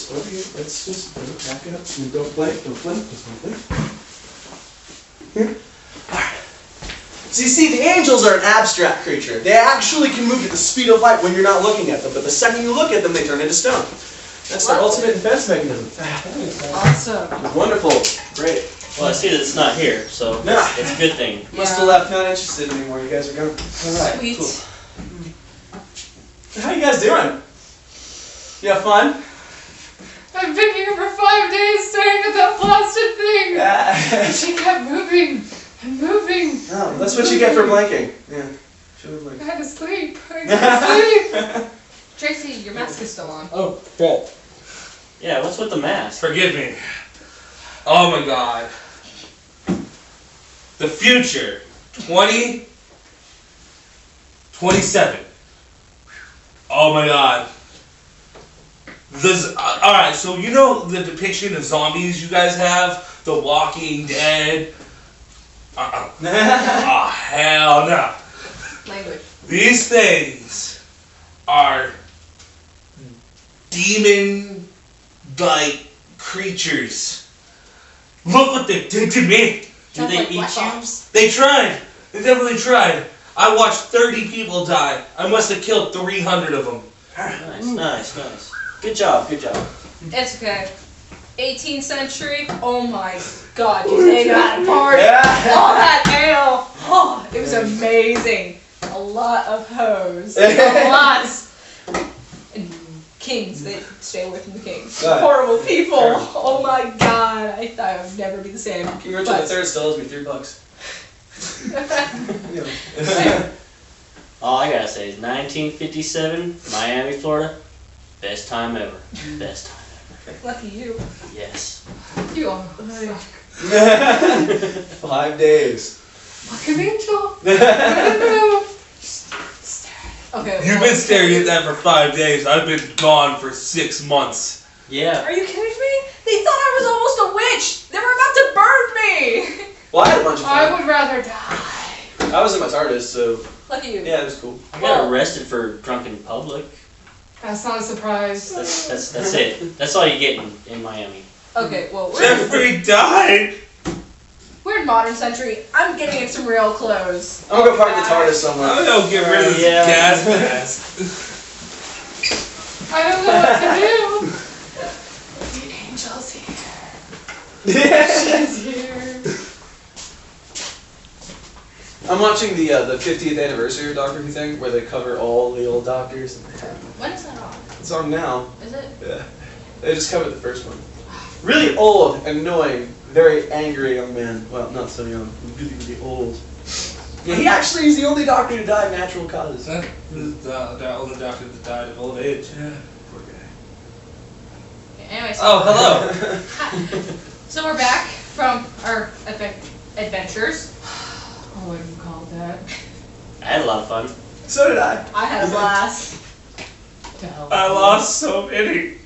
this over here. Let's just back it up. And don't blink. Don't blink. Just don't blink. Here. Alright. So you see, the angels are an abstract creature. They actually can move at the speed of light when you're not looking at them, but the second you look at them, they turn into stone. That's their ultimate defense mechanism. Awesome. Wonderful. Great. Well, I see that it's not here, so it's a good thing. Must have left, not interested anymore. You guys are gone. Alright, Sweet. cool. How you guys doing? You have fun? I've been here for 5 days staring at that plastic thing. And she kept moving and moving. Oh, that's what you get for blanking. Yeah. Should have I blinked. had to sleep. I had to sleep. Tracy, your mask is still on. Oh, crap. Yeah, what's with the mask? Forgive me. Oh my god. The future. 2027. Oh my god. Alright, so you know the depiction of zombies you guys have? The Walking Dead? Oh, hell no. Language. These things are demon-like creatures. Look what they did to me. Do they eat you? They tried. They definitely tried. I watched 30 people die. I must have killed 300 of them. Nice. Good job. It's okay. 18th century. Oh my god, you ate that apart. All that ale. Oh, it was amazing. A lot of hoes. A lot. And kings. They stay away from the kings. Right. Horrible people. Oh my god. I thought I would never be the same. King Richard III still owes me $3. All I gotta say is 1957, Miami, Florida. Best time ever. Best time ever. Lucky you. Yes. You all suck. 5 days. Fucking angel. I don't know. Okay. You've been staring at that for 5 days. I've been gone for 6 months. Yeah. Are you kidding me? They thought I was almost a witch. They were about to burn me. Well, I had a bunch of I fun. would rather die. I was in my TARDIS, so Lucky you. yeah, it was cool. I got arrested for drunk in public. That's not a surprise. That's it. That's all you get in Miami. Okay, well, Jeffrey died. we're in modern century. I'm getting in some real clothes. I'm gonna go park the TARDIS somewhere. I'm gonna get rid of this Yeah. gas mask. I don't know what to do. The angel's here. She's here. I'm watching the 50th anniversary of Doctor Who thing, where they cover all the old doctors. When is that on? It's on now. Is it? Yeah. They just covered the first one. Really old, annoying, very angry young man. Well, not so young. Really old. Yeah, he actually is the only doctor to die of natural causes. That was the only doctor that died of old age. Yeah, poor guy. Anyway, so, Oh, hello. so we're back from our adventures. Oh, what do you call that? I had a lot of fun. So did I. I had a blast. I lost so many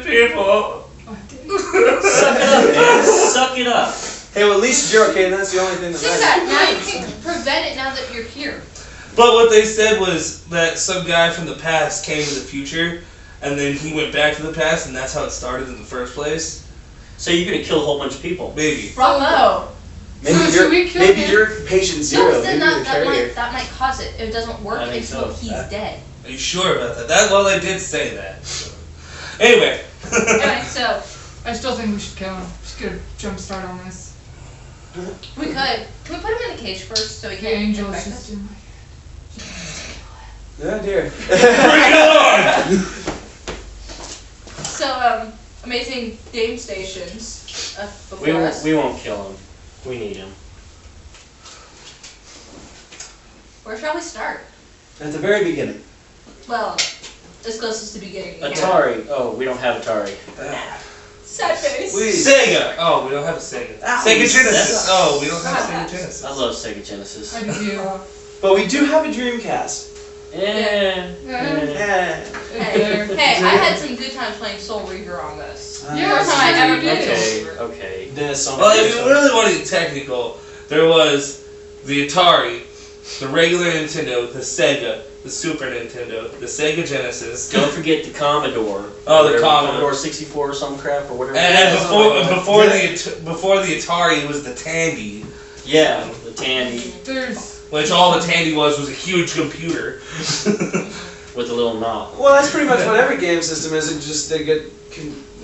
people. Suck it up, man. Suck it up. Hey, well, at least you're okay, and that's the only thing that Just matters. that, now you can prevent it now that you're here. But what they said was that some guy from the past came to the future, and then he went back to the past, and that's how it started in the first place. So you're gonna kill a whole bunch of people. Maybe. Bravo. Maybe So you're, we killed maybe him? you're patient zero. No, Maybe then you're the carrier. that might cause it. It doesn't work I think until so. he's dead. Are you sure about that? Well, they did say that. So. Anyway. Anyway, so I still think we should kill him. Just get a jump start on this. we could. Can we put him in a cage first so he The can't angel is infect just us? in my Oh dear. Bring it on! So, amazing game stations We before us. won't kill him. We need him. Where shall we start? At the very beginning. Well, as close as the beginning. we can. Atari. Oh, we don't have Atari. Sad face. Please. Sega! Oh, we don't have a Sega. Ow. Sega Genesis! That's- Oh, we don't have God, Sega that's- Genesis. I love Sega Genesis. I do. But we do have a Dreamcast. Yeah. Yeah. Hey, hey, I had some good times playing Soul Reaver on this. Yeah, First time I sure ever you played did. Soul Okay. Reaver. Okay. This on Well, if you really want to get technical, there was the Atari, the regular Nintendo, the Sega, the Super Nintendo, the Sega Genesis, Don't forget the Commodore. Oh, the Whatever, Commodore. 64 or some crap or whatever. and Yeah, before the Atari was the Tandy, Yeah, the Tandy There's which all the Tandy was a huge computer. with the little knob. Well, that's pretty much what every game system is. It just they get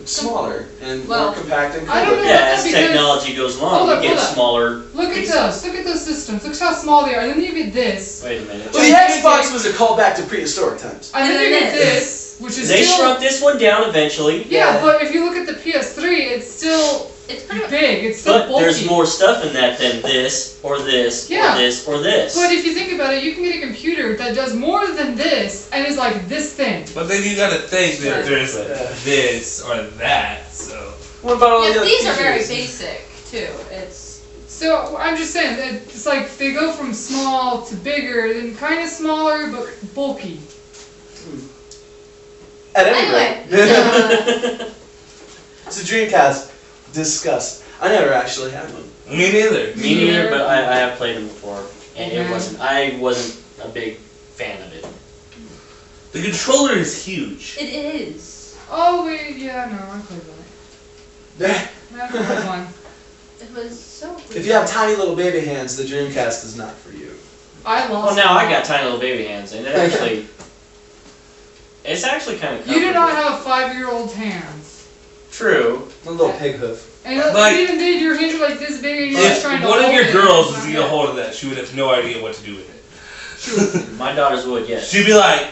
smaller and more Well, compact and I don't cooler. know. Yeah, as because- technology goes along, Hold you up, get hold up. smaller. Look at pieces. those. Look at those systems. Look how small they are. And then you get this. Wait a minute. Well, the Xbox was a callback to prehistoric times. And then And you then get this, which is They still. shrunk this one down eventually, Yeah, Yeah. but if you look at the PS3, it's still It's pretty much. big. It's still but bulky. there's more stuff in that than this, or this, Yeah. or this, or this. But if you think about it, you can get a computer that does more than this and is like this thin. But then you gotta think that there's Yeah. this or that, so. What about all the Yeah, other these are very features? basic too. It's So I'm just saying that it's like they go from small to bigger, then kind of smaller but bulky. At any Anyway, rate. So Dreamcast, discuss. I never actually had one. Me neither. Me neither, but I have played them before, and Okay. I wasn't a big fan of it. The controller is huge. it is. Oh wait, yeah, no, I played one. I played one. It was so. If you have tiny little baby hands, the Dreamcast is not for you. I lost. Well, now I one. got tiny little baby hands, and it's actually kind of. You do not have 5-year-old hands. True. A little pig hoof. And Like- even then, your hands are like this big, and you're just If trying to one of hold your it. girls was It's to not get a hold of that, she would have no idea what to do with it. My daughters would, yes. She'd be like,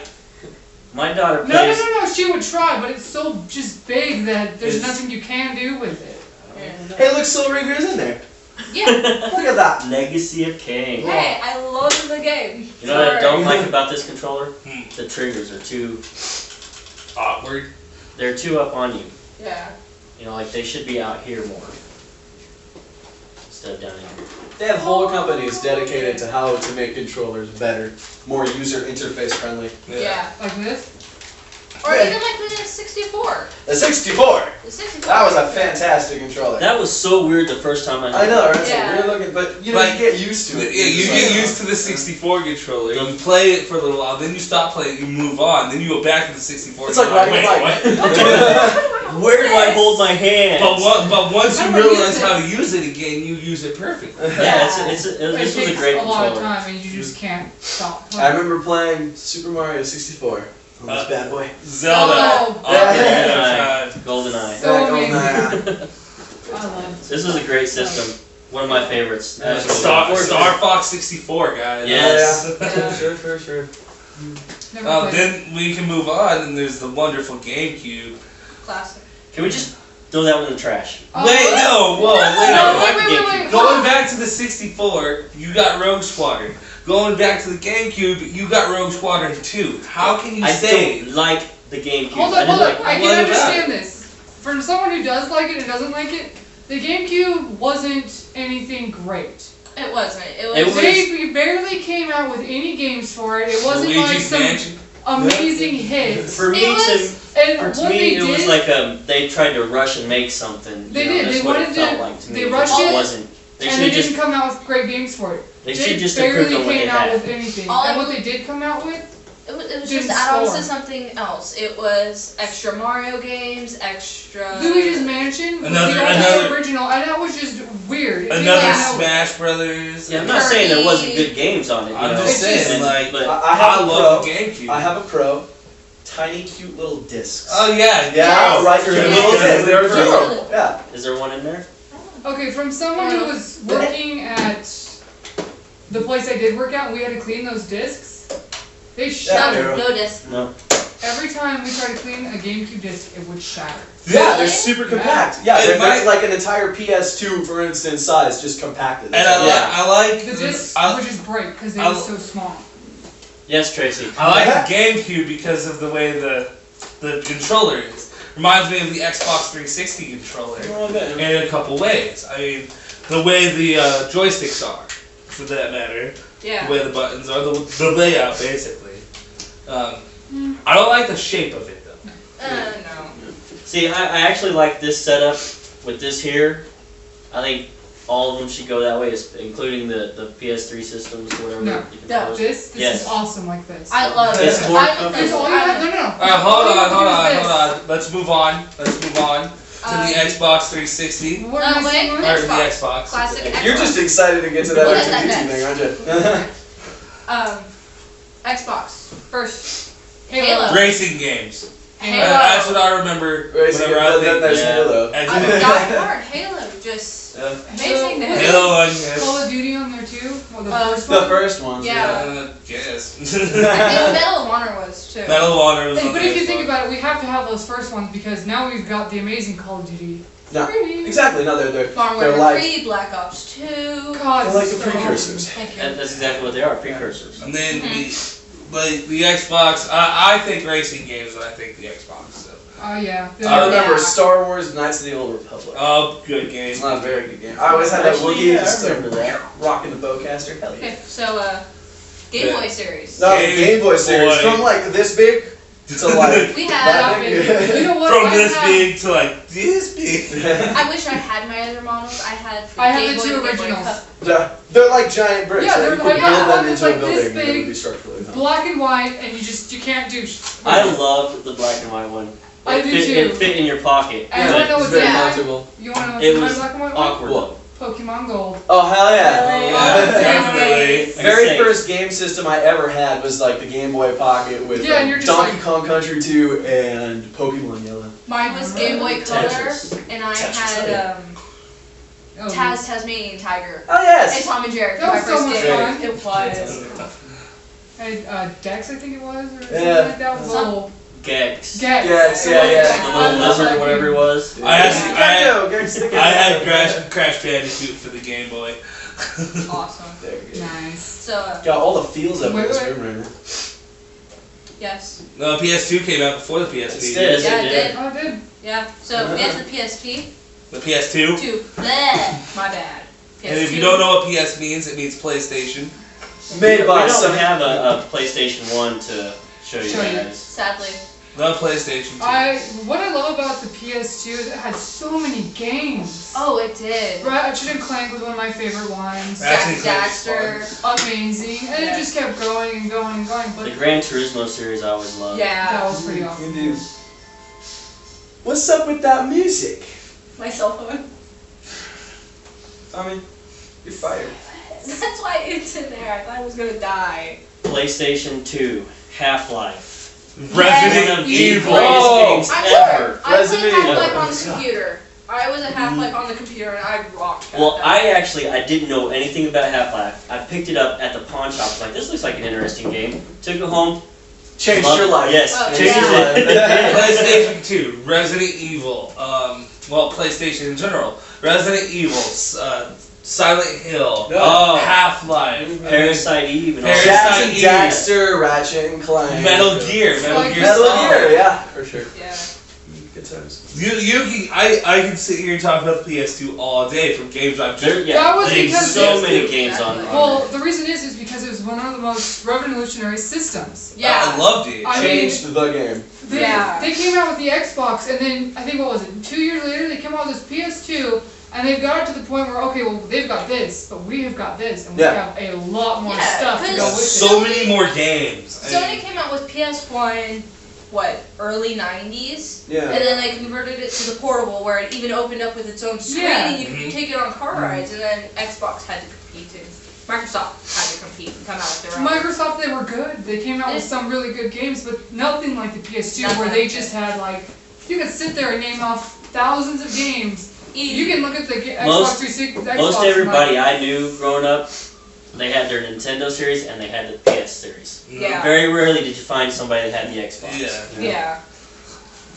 My daughter No, no, plays. no, she would try, but it's so just big that there's It's- nothing you can do with it. Hey, look, Soul Reaper's in there. Yeah. Look at that. Legacy of Kain. Hey, I love the game. You know what I don't Sorry. like about this controller? Hmm. The triggers are too. awkward. They're too up on you. Yeah. You know, like they should be out here more instead of down here. They have whole companies dedicated to how to make controllers better, more user interface friendly. Yeah. Like this. Or Yeah. even like the 64. The 64. The 64. That was a fantastic controller. That was so weird the first time I. I know, right? Yeah. So weird looking, but you know, Like, you get used to it. Yeah, you It's get like, used to the 64 controller. You play it for a little while, then you stop playing, you move on, then you go back to the 64. It's like you're riding a wait, bike. what? Where do I hold my hands? But once you How do I realize use how to use it again, you use it perfectly. Yeah, this It was a takes great a lot of controller. time, and you just can't stop. I remember playing Super Mario 64 on this bad boy. Zelda. Oh, yeah. Ocarina of Time. GoldenEye. So Yeah, amazing. nah. I love This was a great system. One of my favorites. Yeah, Absolutely. Star Fox 64, guys. Yes. Yeah, sure. Never played it. Then we can move on, and there's the wonderful GameCube. Classic. Can we just throw that one in the trash? Oh, Wait, no, whoa, wait, No, no. like the GameCube. Going back to the 64, you got Rogue Squadron. Going back to the GameCube, you got Rogue Squadron 2. How can you I say? don't like the GameCube. Hold I up, didn't hold like up. I what can about understand this. From someone who does like it and doesn't like it, the GameCube wasn't anything great. It wasn't. It was. It was- They barely came out with any games for it. It wasn't like Luigi's some Mansion. amazing hits. For me, It was- And to what me, they it was did, like they tried to rush and make something. They you know, did. That's They what wanted it felt to- like to they me. rushed It it, wasn't. They and should they have just. didn't come out with great games for it. They They should just barely improved on what they came out had. with anything. All And I- what they did come out with, It was just didn't add-ons to score. something else. It was extra Mario games, extra. Luigi's Mansion was Another- the only another- original, and that was just weird. It Another came out- Smash Brothers. Yeah, I'm not saying there wasn't Kirby. good games on it. You I'm know, just saying, and- like, but I have a love Pro. the GameCube. I have a Pro. Tiny, cute little discs. Oh yeah, Yeah, right. Your Sure. little discs. They're Really? adorable. Yeah. is there one in there? Okay, from someone who was working at the place I did work at, and we had to clean those discs. They Yeah, shattered. No disc. No. Every time we tried to clean a GameCube disc, it would shatter. Yeah, they're Really? super Yeah. compact. Yeah, It they're might- like an entire PS2, for instance, size, just compacted. And Yeah. I like The discs I, would just break because they I- were so small. Yes, Tracy. I like the GameCube because of the way the controller is. Reminds me of the Xbox 360 controller in a couple ways. I mean, the way the joysticks are, for that matter. Yeah. The way the buttons are, the layout basically. I don't like the shape of it though. No. See, I actually like this setup with this here. I think all of them should go that way, including the PS3 systems or whatever. No. the No. controllers. This Yes. is awesome like this. I love it. It's more I- comfortable. It's all you have. No. Alright, hold on. Let's move on. To the Xbox 360 What No, am I wait. saying? or the Xbox. Xbox. Classic Xbox. You're just excited to get to that What is that R2D2 next? thing, aren't you? Xbox. First. Halo. Halo. Racing games. Halo. That's what I remember Racing, whenever I then think there's yeah. Halo. I I'm think- Die Hard. Halo. Just amazing. Halo. Halo 1, yes. Call of Duty on there too? Well, the Uh, first The one? first ones. Yeah. Yes. I think Medal of Honor was too. Medal of Honor was on But the if you Xbox. think about it, we have to have those first ones because now we've got the amazing Call of Duty. Yeah. 3. Exactly. No, they're Modern they're Warfare like 3, Black Ops 2. God, they're like the so- precursors. Thank you. That's exactly what they are, precursors. And then the Xbox, I think racing games, and I think the Xbox. So. Oh yeah. I remember Yeah. Star Wars: Knights of the Old Republic. Oh, good game. It's not a very good game. I always had that Actually, Wookiee yeah, just I remember that. rocking the bowcaster. Hell yeah. Okay, so Game Yeah. Boy series. No, the Game Boy series Boy. from like this big to like We that had. big. You know what? From I this have, big to like this big. I wish I had my other models. I had the I have Game the Boy two and Game Boy originals. Cup. Yeah, they're like giant bricks. Yeah, that they're you could like- build yeah, them one into was a like this building and it would big, be structurally sound. black and white, and you can't do. I loved the black and white one. I It do fit, too. It fit in your pocket. And but I know It's what's very in mine. comfortable. You want to know it what's in my was black and white one? awkward. What? Pokemon Gold. Oh hell yeah! Hell Yeah, definitely. Like I Very say, first game system I ever had was like the Game Boy Pocket with Yeah, and you're just Donkey like- Kong Country 2 and Pokemon Yellow. Mine was Game Boy Color, Tetris. and I Tetris, had Oh, Tasmanian Tiger. Oh And yes! Tom and Jerry. That was my first so much game. fun. It was. And Dex, I think it was, or something Yeah. like that. Little Gex. Gex. Yes, yeah, The yeah. little lizard, whatever it was. I had- I had Crash. Crash Bandicoot for the Game Boy. Awesome. Nice. So, Got all the feels of Wait, it. wait. Remember? yes. No, PS2 came out before the PSP. It did. Yes, Yeah, it it did. did. Oh, I did. Yeah. So, we had the PSP. The PS2. 2. Bleh. My bad. PS2. And if you don't know what PS means, it means PlayStation. Made by We don't some. have a PlayStation 1 to show you Show you. guys. Sadly. The PlayStation 2. What I love about the PS2 is it had so many games. Oh, it did. Ratchet and Clank was one of my favorite ones. Ratchet and Jack Clank is Daxter. Amazing, and it just kept going and going and going. But The Gran Turismo series I always loved. that Yeah. was pretty awesome. Indeed. What's up with that music? My cell phone. I mean, you're fired. That's why it's in there. I thought I was gonna die. PlayStation 2, Half-Life. Resident One of the Evil. greatest Oh, games I'm ever. I played Resident Half-Life Evil. on the computer. I was a Half-Life on the computer and I rocked that. Well, I didn't know anything about Half-Life. I picked it up at the pawn shop. I was like, this looks like an interesting game. Took it home. Changed loved your it. life. Yes, Oh, changed yeah. it. PlayStation 2, Resident Evil, well, PlayStation in general, Resident Evil, Silent Hill, Oh. Half-Life, Parasite Eve and all Parasite that. Jack and Eve. Daxter, Ratchet and Clank. Metal Gear, Metal Like Gear Metal Solid. Gear, yeah, for sure. Yeah. Good times. I can sit here and talk about the PS2 all day from games I've There, just. yeah, That was there's because so it's- many games on Well, there. the reason is because it was one of the most revolutionary systems. Yeah. I loved it. I mean, Changed the game. They, Yeah. they came out with the Xbox, and then I think what was it? 2 years later, they came out with this PS2, and they've got it to the point where okay, well they've got this, but we have got this, and we Yeah. have a lot more Yeah, stuff to go with it. So many more games. I Sony mean, came out with PS1, early 90s? Yeah. And then they converted it to the portable where it even opened up with its own screen Yeah. and you could take it on car rides, and then Xbox had to compete and Microsoft had to compete and come out with their own. Microsoft, they were good. They came out with some really good games, but nothing like the PS2, Nothing where they like just had like you could sit there and name off thousands of games. You can look at the Xbox Most- 360. the Most Xbox everybody and, like, I knew growing up, they had their Nintendo series and they had the PS series. Yeah. Very rarely did you find somebody that had the Xbox. Yeah. Yeah.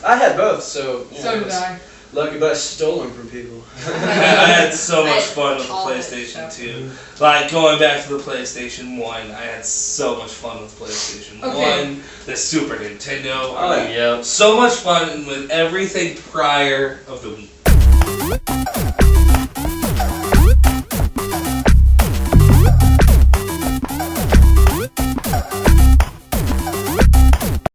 I had both, so. you So know, did I. Lucky, but I stole them from people. I had so much I fun with the all of it, PlayStation so. 2. Like going back to the PlayStation 1, I had so much fun with PlayStation Okay. 1, the Super Nintendo. Oh, I mean, Yep. so much fun with everything prior of the Wii.